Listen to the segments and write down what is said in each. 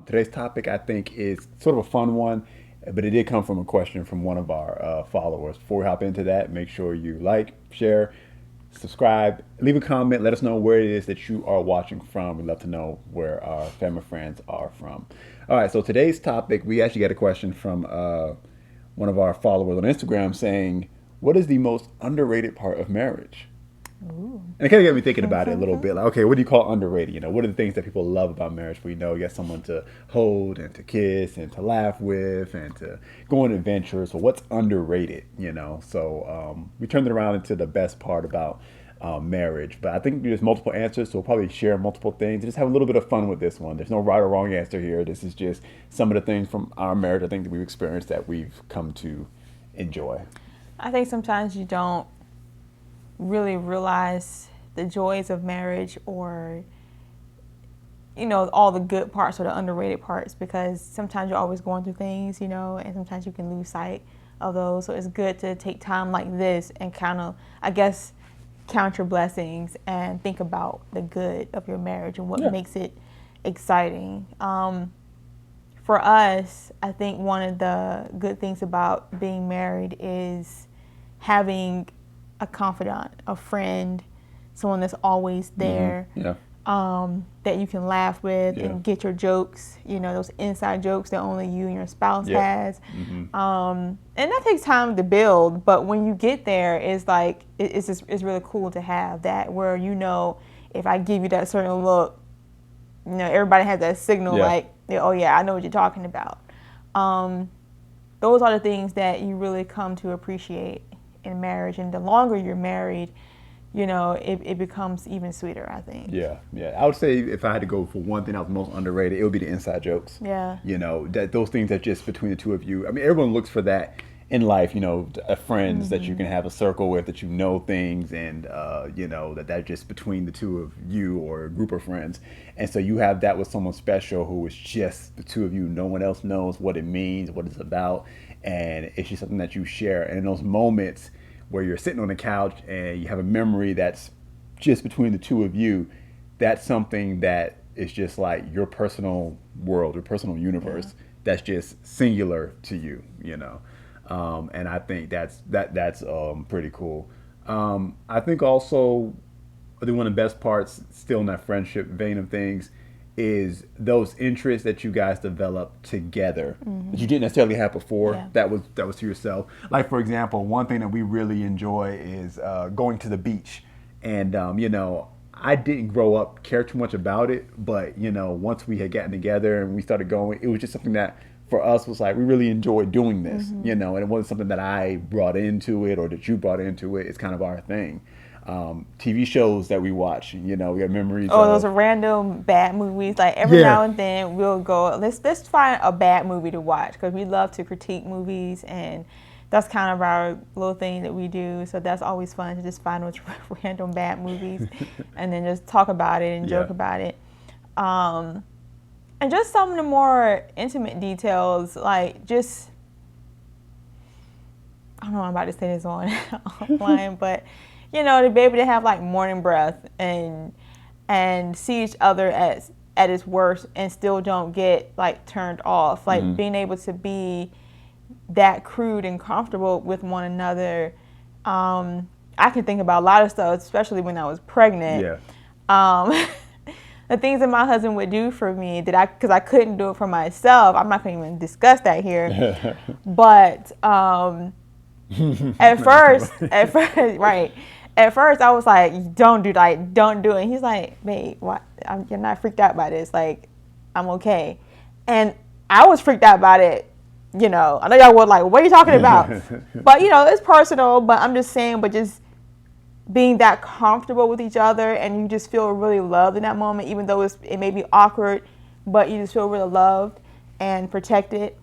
Today's topic, I think, is sort of a fun one, but it did come from a question from one of our followers. Before we hop into that, make sure you like, share, subscribe, leave a comment. Let us know where it is that you are watching from. We'd love to know where our family friends are from. All right, so today's topic, we actually got a question from one of our followers on Instagram saying, "What is the most underrated part of marriage?" Ooh. And it kind of got me thinking about it a little bit. Like, okay, what do you call underrated? What are the things that people love about marriage? We know you got someone to hold and to kiss and to laugh with and to go on adventures. So what's underrated? So we turned it around into the best part about marriage. But I think there's multiple answers, so we'll probably share multiple things. Just have a little bit of fun with this one. There's no right or wrong answer here. This is just some of the things from our marriage I think that we've experienced that we've come to enjoy. I think sometimes you don't really realize the joys of marriage, or all the good parts or the underrated parts, because sometimes you're always going through things, and sometimes you can lose sight of those. So it's good to take time like this and kind of, I guess, count your blessings and think about the good of your marriage and what makes it exciting. For us, I think one of the good things about being married is having a confidant, a friend, someone that's always there, that you can laugh with and get your jokes, those inside jokes that only you and your spouse has. And that takes time to build, but when you get there, it's like, it's really cool to have that, where if I give you that certain look, everybody has that signal like, oh yeah, I know what you're talking about. Those are the things that you really come to appreciate in marriage, and the longer you're married, it becomes even sweeter, I think. Yeah. I would say if I had to go for one thing that was most underrated, it would be the inside jokes. Yeah. That those things that just between the two of you. I mean, everyone looks for that in life. Friends that you can have a circle with, that things, and that's just between the two of you or a group of friends. And so you have that with someone special who is just the two of you. No one else knows what it means, what it's about, and it's just something that you share. And in those moments where you're sitting on the couch and you have a memory that's just between the two of you, that's something that is just like your personal world, your personal universe that's just singular to you, and I think that's pretty cool. I think also, I think one of the best parts, still in that friendship vein of things, is those interests that you guys develop together that you didn't necessarily have before. Yeah. That was to yourself. Like, for example, one thing that we really enjoy is going to the beach. And I didn't grow up care too much about it, but once we had gotten together and we started going, it was just something that for us was like, we really enjoyed doing this, and it wasn't something that I brought into it or that you brought into it. It's kind of our thing. TV shows that we watch, we have memories. Oh, those are random bad movies. Like every now and then we'll go, let's find a bad movie to watch, because we love to critique movies, and that's kind of our little thing that we do. So that's always fun, to just find those random bad movies and then just talk about it and joke about it. And just some of the more intimate details, like just, I don't know, I'm about to say this on online, but to be able to have like morning breath and see each other at its worst and still don't get like turned off. Like being able to be that crude and comfortable with one another. I can think about a lot of stuff, especially when I was pregnant. The things that my husband would do for me because I couldn't do it for myself. I'm not going to even discuss that here. But at first, right. At first, I was like, don't do that, don't do it. And he's like, babe, what? You're not freaked out by this. Like, I'm okay. And I was freaked out about it. I know y'all were like, what are you talking about? But, it's personal. But I'm just saying, but just being that comfortable with each other, and you just feel really loved in that moment, even though it may be awkward, but you just feel really loved and protected.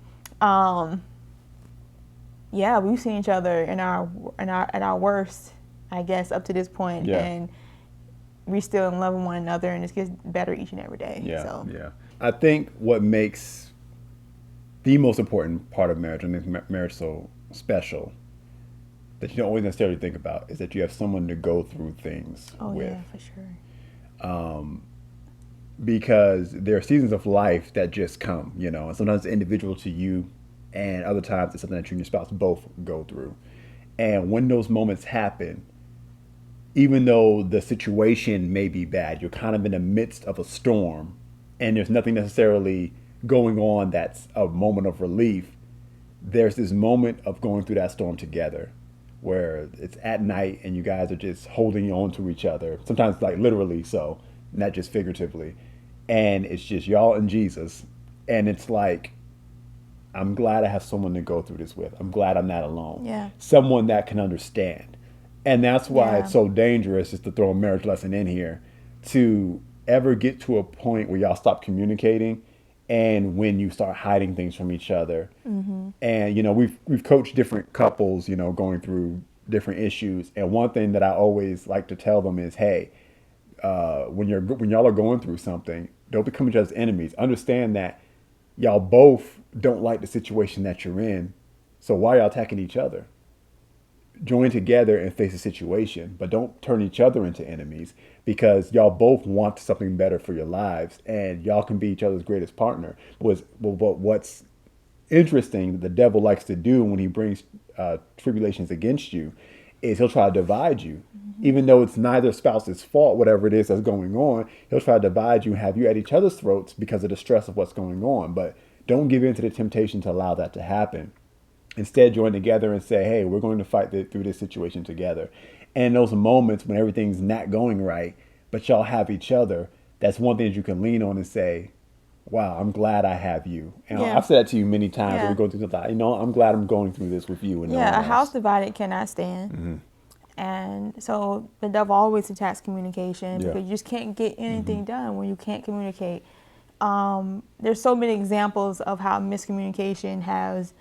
We've seen each other at our worst, I guess, up to this point, and we still in love with one another, and it gets better each and every day. I think what makes the most important part of marriage, and makes marriage so special, that you don't always necessarily think about, is that you have someone to go through things with. Yeah, for sure. because there are seasons of life that just come, and sometimes it's individual to you, and other times it's something that you and your spouse both go through. And when those moments happen, even though the situation may be bad, you're kind of in the midst of a storm, and there's nothing necessarily going on that's a moment of relief. There's this moment of going through that storm together where it's at night and you guys are just holding on to each other, sometimes like literally, so not just figuratively. And it's just y'all and Jesus. And it's like, I'm glad I have someone to go through this with. I'm glad I'm not alone. Yeah. Someone that can understand. And that's why Yeah. it's so dangerous, just to throw a marriage lesson in here, to ever get to a point where y'all stop communicating and when you start hiding things from each other. And we've coached different couples, going through different issues. And one thing that I always like to tell them is, hey, when y'all are going through something, don't become each other's enemies. Understand that y'all both don't like the situation that you're in. So why are y'all attacking each other? Join together and face the situation, but don't turn each other into enemies, because y'all both want something better for your lives and y'all can be each other's greatest partner. But what's interesting that the devil likes to do when he brings tribulations against you is he'll try to divide you. Even though it's neither spouse's fault, whatever it is that's going on, he'll try to divide you and have you at each other's throats because of the stress of what's going on. But don't give in to the temptation to allow that to happen. Instead, join together and say, hey, we're going to fight through this situation together. And in those moments when everything's not going right, but y'all have each other, that's one thing that you can lean on and say, wow, I'm glad I have you. And Yeah. I've said that to you many times Yeah. when we go through something. I'm glad I'm going through this with you. And no Yeah, one a house else. divided cannot stand. And so the devil always attacks communication Yeah. because you just can't get anything done when you can't communicate. There's so many examples of how miscommunication has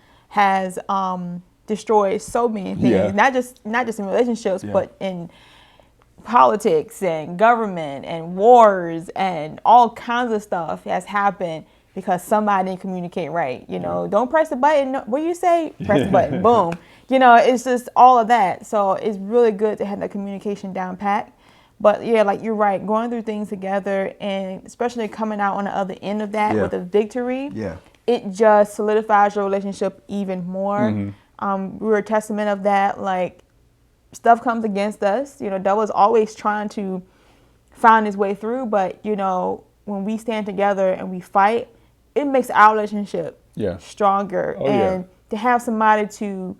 destroyed so many things. Yeah. Not just in relationships, Yeah. but in politics and government and wars and all kinds of stuff has happened because somebody didn't communicate right. Don't press the button. No, what do you say? Press the button. Boom. It's just all of that. So it's really good to have that communication down pat. But yeah, like you're right, going through things together and especially coming out on the other end of that Yeah. with a victory, Yeah. it just solidifies your relationship even more. We're a testament of that. Like, stuff comes against us. Devil is always trying to find his way through. But, when we stand together and we fight, it makes our relationship Yeah. stronger. Oh, and yeah. to have somebody to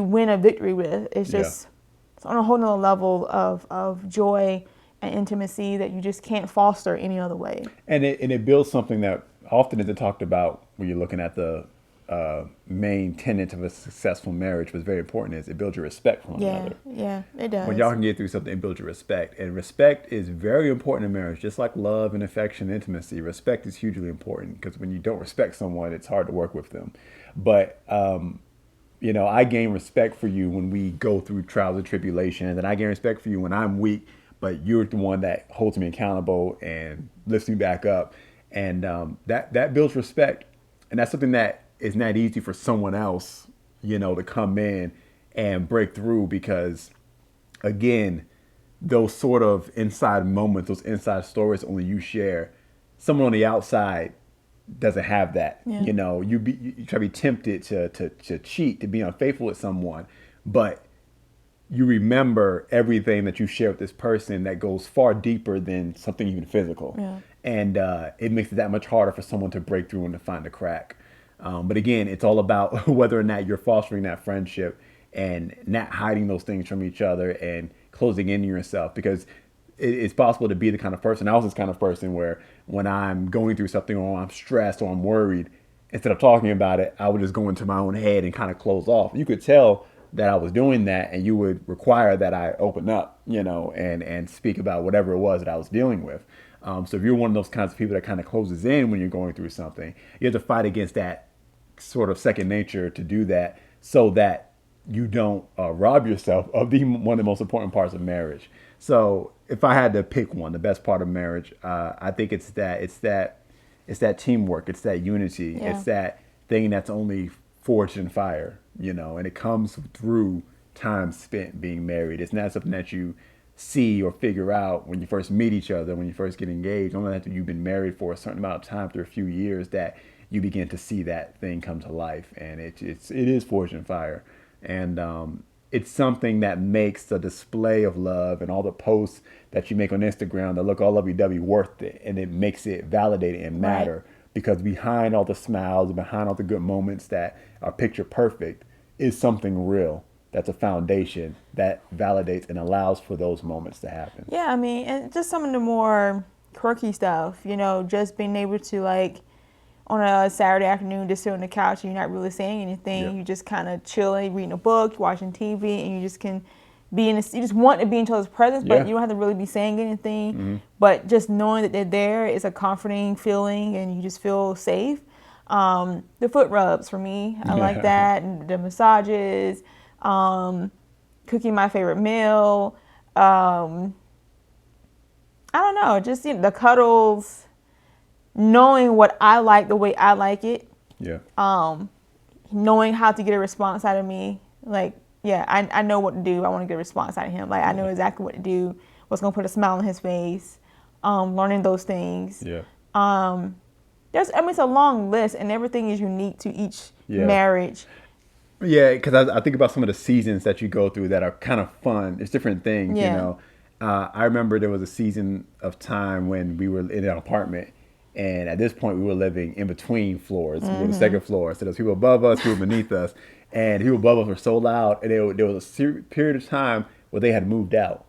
win a victory with, it's just it's on a whole nother level of joy and intimacy that you just can't foster any other way. And it builds something that often isn't talked about when you're looking at the main tenet of a successful marriage, what's very important is it builds your respect for one another. Yeah, it does. When y'all can get through something and build your respect. And respect is very important in marriage, just like love and affection and intimacy. Respect is hugely important because when you don't respect someone, it's hard to work with them. But, I gain respect for you when we go through trials and tribulations, and I gain respect for you when I'm weak, but you're the one that holds me accountable and lifts me back up. And that builds respect. And that's something that is not easy for someone else, to come in and break through because, again, those sort of inside moments, those inside stories only you share. Someone on the outside doesn't have that. Yeah. You try to be tempted to cheat, to be unfaithful with someone, but you remember everything that you share with this person that goes far deeper than something even physical. Yeah. And it makes it that much harder for someone to break through and to find a crack. But again, it's all about whether or not you're fostering that friendship and not hiding those things from each other and closing in yourself, because it's possible to be the kind of person. I was this kind of person where when I'm going through something or I'm stressed or I'm worried, instead of talking about it, I would just go into my own head and kind of close off. You could tell that I was doing that, and you would require that I open up, and speak about whatever it was that I was dealing with. So if you're one of those kinds of people that kind of closes in when you're going through something, you have to fight against that sort of second nature to do that, so that you don't rob yourself of one of the most important parts of marriage. So if I had to pick one, the best part of marriage, I think it's that teamwork, it's that unity, Yeah. it's that thing that's only forged in fire, and it comes through time spent being married. It's not something that you see or figure out when you first meet each other, when you first get engaged, only after you've been married for a certain amount of time, after a few years, that you begin to see that thing come to life. And it is forged in fire. And it's something that makes the display of love and all the posts that you make on Instagram that look all lovey-dovey worth it. And it makes it validate and matter. Right. Because behind all the smiles, behind all the good moments that are picture perfect, is something real. That's a foundation that validates and allows for those moments to happen. Yeah, I mean, and just some of the more quirky stuff, you know, just being able to, like, on a Saturday afternoon, just sit on the couch and you're not really saying anything. Yep. You just kind of chilling, reading a book, watching TV, and you just can be you just want to be in each other's presence, but you don't have to really be saying anything. Mm-hmm. But just knowing that they're there is a comforting feeling, and you just feel safe. The foot rubs for me, I like that, and the massages. Cooking my favorite meal. I don't know, just the cuddles, knowing what I like the way I like it. Yeah. Knowing how to get a response out of me. Like, yeah, I know what to do. I want to get a response out of him. Like, I know exactly what to do, what's going to put a smile on his face, learning those things. Yeah. It's a long list, and everything is unique to each marriage. Yeah, because I think about some of the seasons that you go through that are kind of fun. It's different things, you know. I remember there was a season of time when we were in an apartment, and at this point we were living in between floors. We were on the second floor, so there's people above us, people beneath us, and people above us were so loud, and there was a period of time where they had moved out.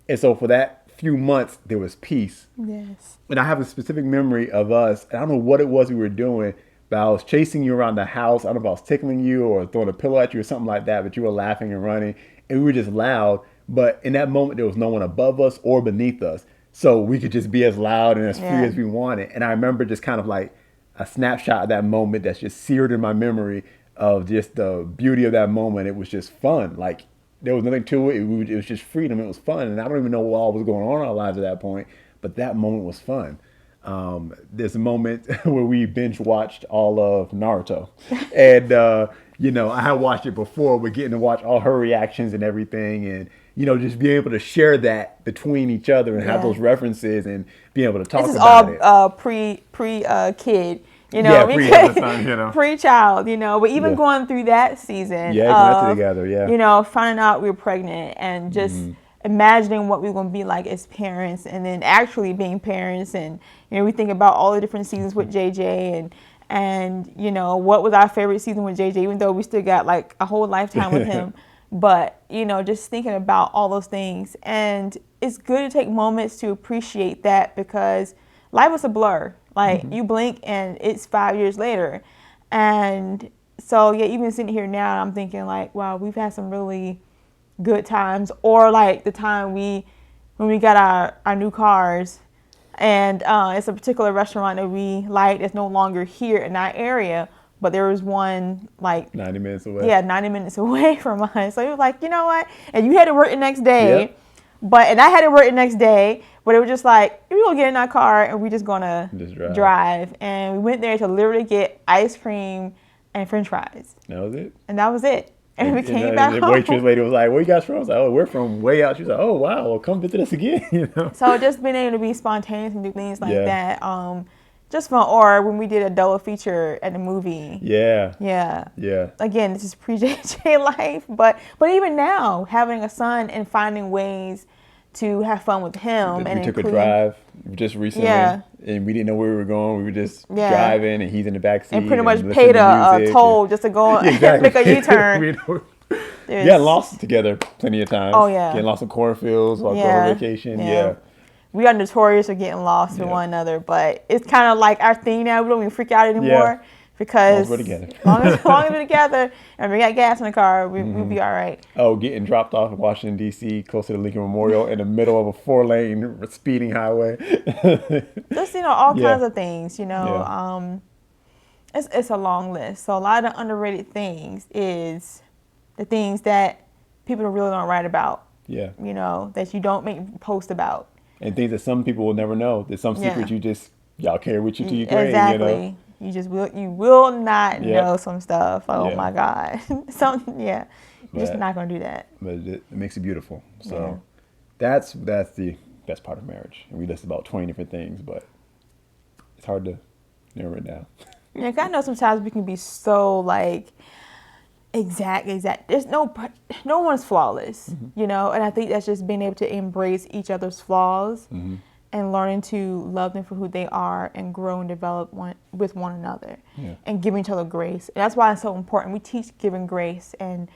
And so for that few months, there was peace. Yes. And I have a specific memory of us, and I don't know what it was we were doing, but I was chasing you around the house. I don't know if I was tickling you or throwing a pillow at you or something like that, but you were laughing and running, and we were just loud. But in that moment, there was no one above us or beneath us. So we could just be as loud and as free as we wanted. And I remember just kind of like a snapshot of that moment that's just seared in my memory of just the beauty of that moment. It was just fun. Like, there was nothing to it. It was just freedom. It was fun. And I don't even know what all was going on in our lives at that point, but that moment was fun. There's a moment where we binge watched all of Naruto, and I had watched it before, but getting to watch all her reactions and everything, and just being able to share that between each other and have those references and being able to talk about it. This is all pre kid, pre-child, but even going through that season, together, finding out we were pregnant and just imagining what we were going to be like as parents, and then actually being parents. And we think about all the different seasons with JJ, and what was our favorite season with JJ, even though we still got like a whole lifetime with him. But just thinking about all those things, and it's good to take moments to appreciate that, because life is a blur. Like, you blink and it's 5 years later. And so even sitting here now, I'm thinking like, wow, we've had some really good times. Or like the time when we got our new cars, and it's a particular restaurant that we like. It's no longer here in our area, but there was one like 90 minutes away. Yeah, 90 minutes away from us. So it was like, you know what? And you had to work the next day, and I had to work the next day. But it was just like, we're gonna get in our car and we're just gonna drive. And we went there to literally get ice cream and French fries. That was it. And that was it. And we came back home. The waitress lady was like, "Where you guys from?" I was like, "Oh, we're from way out." She was like, "Oh, wow, well, come visit us again." So just being able to be spontaneous and do things like that, just fun. Or when we did a double feature at the movie. Yeah. Again, this is pre-JJ life, but even now, having a son and finding ways to have fun with him. We took a drive just recently, and we didn't know where we were going. We were just driving, and he's in the back seat. And pretty much paid a toll just to go and make a U-turn. Getting lost together plenty of times. Oh, yeah. Getting lost in cornfields while going on vacation. Yeah. We are notorious for getting lost with one another, but it's kind of like our thing now. We don't even freak out anymore. Because as long as we're together and we got gas in the car, we'll be all right. Oh, getting dropped off in Washington, D.C., close to the Lincoln Memorial in the middle of a 4-lane speeding highway. Just, all kinds of things, It's a long list. So a lot of the underrated things is the things that people really don't write about. Yeah. That you don't make posts about. And things that some people will never know. There's some secrets y'all carry with you till you grave. Exactly. You will not know some stuff. Oh my God. You're just not gonna do that. But it makes it beautiful. So That's the best part of marriage. And we list about 20 different things, but it's hard to narrow it down. Yeah, 'cause I know sometimes we can be so like exact. There's no one's flawless, you know. And I think that's just being able to embrace each other's flaws and learning to love them for who they are and grow and develop with one another and giving each other grace. And that's why it's so important. We teach giving grace and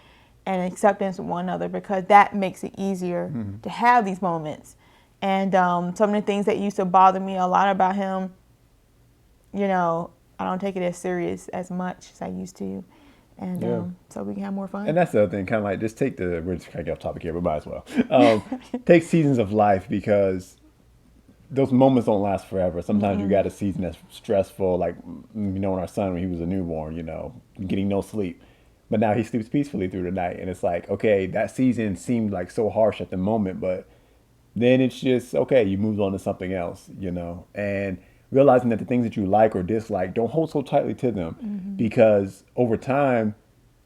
acceptance of one another because that makes it easier to have these moments. And some of the things that used to bother me a lot about him, you know, I don't take it as serious as much as I used to. And so we can have more fun. And that's the other thing, kind of like just take we're just kind of get off topic here, but might as well. Take seasons of life because those moments don't last forever. Sometimes you got a season that's stressful, like, you know, when our son, when he was a newborn, you know, getting no sleep. But now he sleeps peacefully through the night. And it's like, okay, that season seemed like so harsh at the moment, but then it's just, okay, you moved on to something else, you know. And realizing that the things that you like or dislike, don't hold so tightly to them because over time,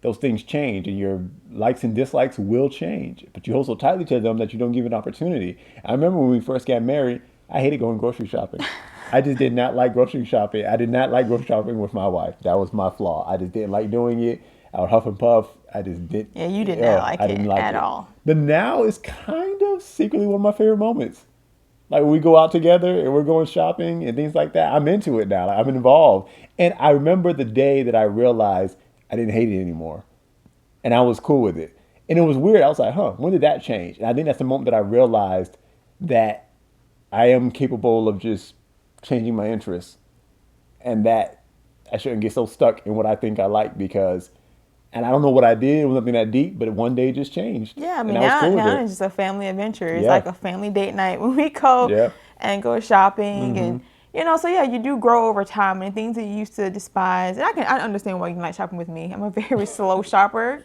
those things change and your likes and dislikes will change. But you hold so tightly to them that you don't give it an opportunity. I remember when we first got married, I hated going grocery shopping. I just did not like grocery shopping. I did not like grocery shopping with my wife. That was my flaw. I just didn't like doing it. I would huff and puff. I just didn't. Yeah, you did not like it at all. But now it's kind of secretly one of my favorite moments. Like when we go out together and we're going shopping and things like that, I'm into it now. Like, I'm involved. And I remember the day that I realized I didn't hate it anymore. And I was cool with it. And it was weird. I was like, when did that change? And I think that's the moment that I realized that I am capable of just changing my interests and that I shouldn't get so stuck in what I think I like because, and I don't know what I did. It was nothing that deep, but one day it just changed. Yeah, I mean, now it's just a family adventure. It's like a family date night when we go and go shopping and, you know, so yeah, you do grow over time and things that you used to despise. And I understand why you like shopping with me. I'm a very slow shopper.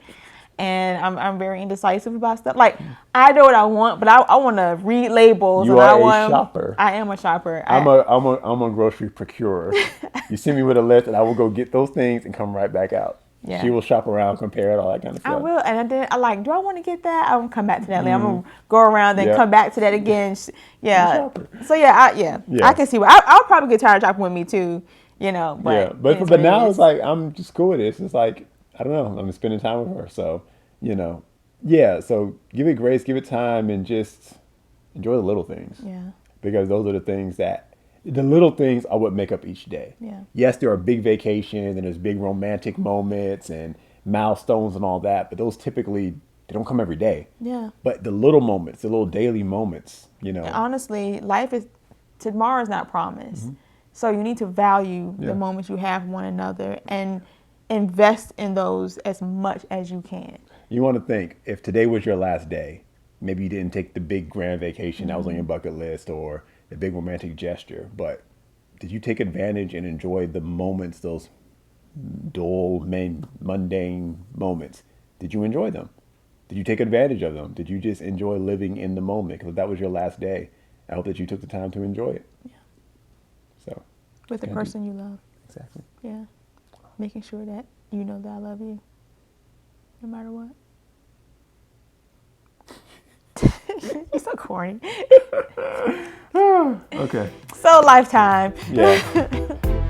And I'm very indecisive about stuff. Like, I know what I want, but I want to read labels. You are a shopper. I am a shopper. I'm a grocery procurer. You send me with a list, and I will go get those things and come right back out. Yeah. She will shop around, compare it, all that kind of stuff. I will, and then I like, do I want to get that? I'm gonna come back to that. Like, I'm gonna go around, then come back to that again. Yeah. So I can see why. I'll probably get tired of shopping with me too. You know. But but now it's like I'm just cool with it. It's like, I don't know. I'm spending time with her. So, you know, so give it grace, give it time, and just enjoy the little things. Yeah. Because those are the little things are what make up each day. Yeah. Yes, there are big vacations and there's big romantic moments and milestones and all that, but those typically, they don't come every day. Yeah. But the little moments, the little daily moments, you know. And honestly, tomorrow's not promised. So you need to value the moments you have with one another and invest in those as much as you can. You want to think, if today was your last day, maybe you didn't take the big grand vacation that was on your bucket list or the big romantic gesture, but did you take advantage and enjoy the moments, those dull, mundane moments? Did you enjoy them? Did you take advantage of them? Did you just enjoy living in the moment? Because if that was your last day, I hope that you took the time to enjoy it. Yeah. So. With the person you love. Exactly. Yeah. Making sure that you know that I love you, no matter what. You're so corny. Okay. So Lifetime. Yeah.